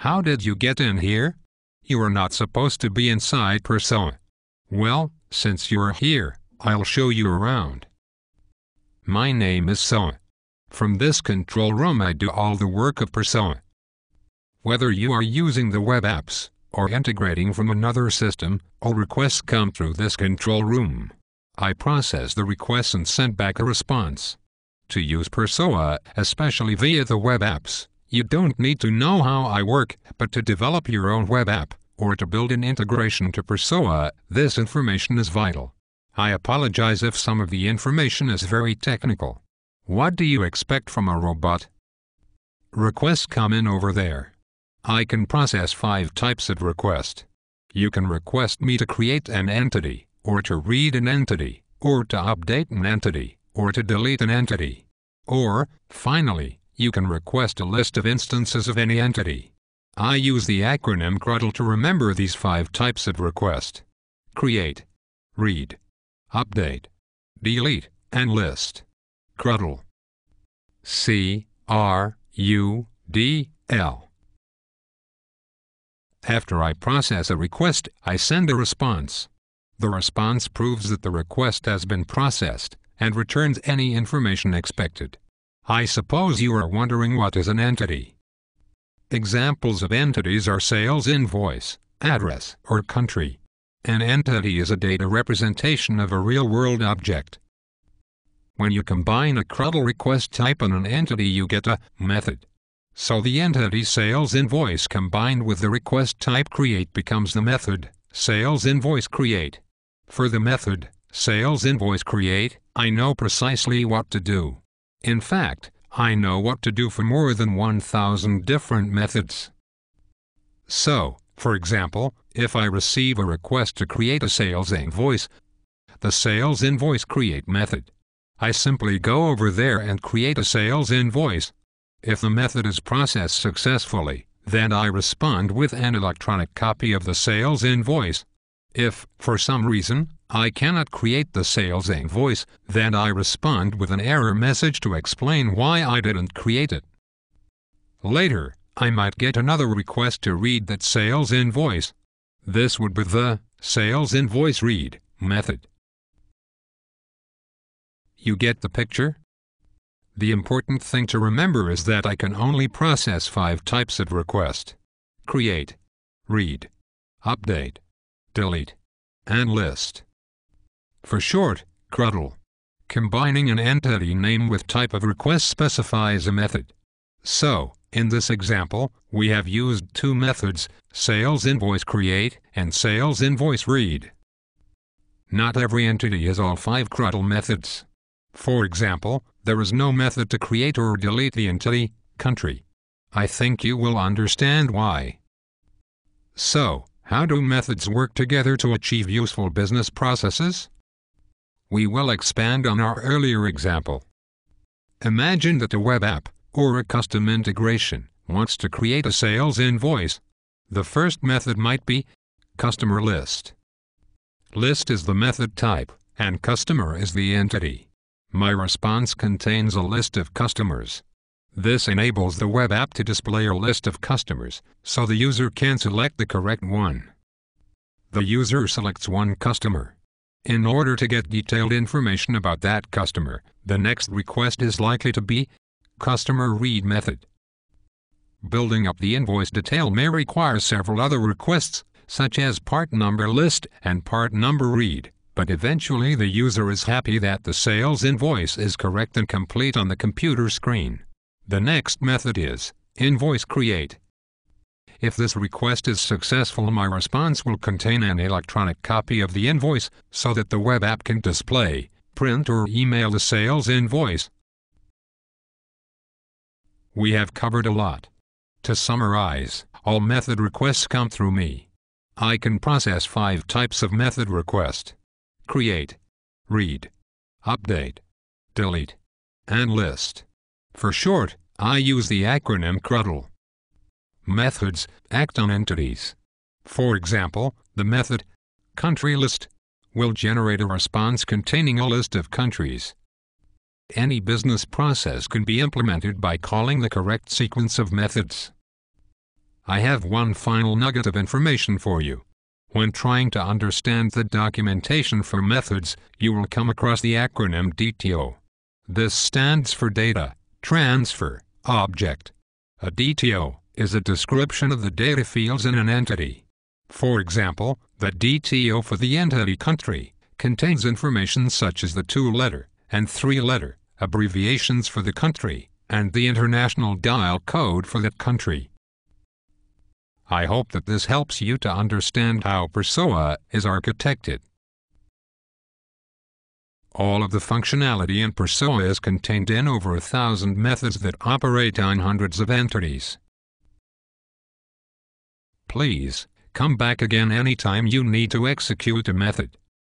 How did you get in here? You are not supposed to be inside SOA. Well, since you are here, I'll show you around. My name is SOA. From this control room I do all the work of SOA. Whether you are using the web apps, or integrating from another system, all requests come through this control room. I process the requests and send back a response. To use SOA, especially via the web apps, you don't need to know how I work, but to develop your own web app, or to build an integration to SOA, this information is vital. I apologize if some of the information is very technical. What do you expect from a robot? Requests come in over there. I can process 5 types of request. You can request me to create an entity, or to read an entity, or to update an entity, or to delete an entity. Or, finally, you can request a list of instances of any entity. I use the acronym CRUDL to remember these 5 types of request: create, read, update, delete, and list. CRUDL. C-R-U-D-L. After I process a request, I send a response. The response proves that the request has been processed, and returns any information expected. I suppose you are wondering what is an entity. Examples of entities are sales invoice, address, or country. An entity is a data representation of a real-world object. When you combine a CRUDL request type and an entity, you get a method. So the entity sales invoice combined with the request type create becomes the method sales invoice create. For the method sales invoice create, I know precisely what to do. In fact, I know what to do for more than 1,000 different methods. So, for example, if I receive a request to create a sales invoice, the sales invoice create method, I simply go over there and create a sales invoice. If the method is processed successfully, then I respond with an electronic copy of the sales invoice. If, for some reason, I cannot create the sales invoice, then I respond with an error message to explain why I didn't create it. Later, I might get another request to read that sales invoice. This would be the sales invoice read method. You get the picture? The important thing to remember is that I can only process 5 types of request: create, read, update, delete, and list. For short, CRUDL. Combining an entity name with type of request specifies a method. So, in this example, we have used 2 methods, sales invoice create and sales invoice read. Not every entity has all 5 CRUDL methods. For example, there is no method to create or delete the entity, country. I think you will understand why. So, how do methods work together to achieve useful business processes? We will expand on our earlier example. Imagine that a web app, or a custom integration, wants to create a sales invoice. The first method might be customer list. List is the method type, and customer is the entity. My response contains a list of customers. This enables the web app to display a list of customers, so the user can select the correct one. The user selects one customer. In order to get detailed information about that customer, the next request is likely to be customer read method. Building up the invoice detail may require several other requests, such as part number list and part number read. But eventually the user is happy that the sales invoice is correct and complete on the computer screen. The next method is invoice create. If this request is successful, my response will contain an electronic copy of the invoice so that the web app can display, print, or email the sales invoice. We have covered a lot. To summarize, all method requests come through me. I can process 5 types of method request: create, read, update, delete, and list. For short, I use the acronym CRUDL. Methods act on entities. For example, the method country list will generate a response containing a list of countries. Any business process can be implemented by calling the correct sequence of methods. I have one final nugget of information for you. When trying to understand the documentation for methods, you will come across the acronym DTO. This stands for Data Transfer Object. A DTO is a description of the data fields in an entity. For example, the DTO for the entity country contains information such as the 2-letter and 3-letter abbreviations for the country and the international dial code for that country. I hope that this helps you to understand how SOA is architected. All of the functionality in SOA is contained in over 1,000 methods that operate on hundreds of entities. Please, come back again anytime you need to execute a method.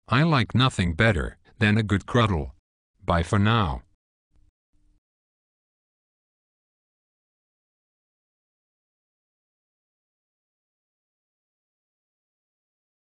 I like nothing better than a good CRUDL. Bye for now.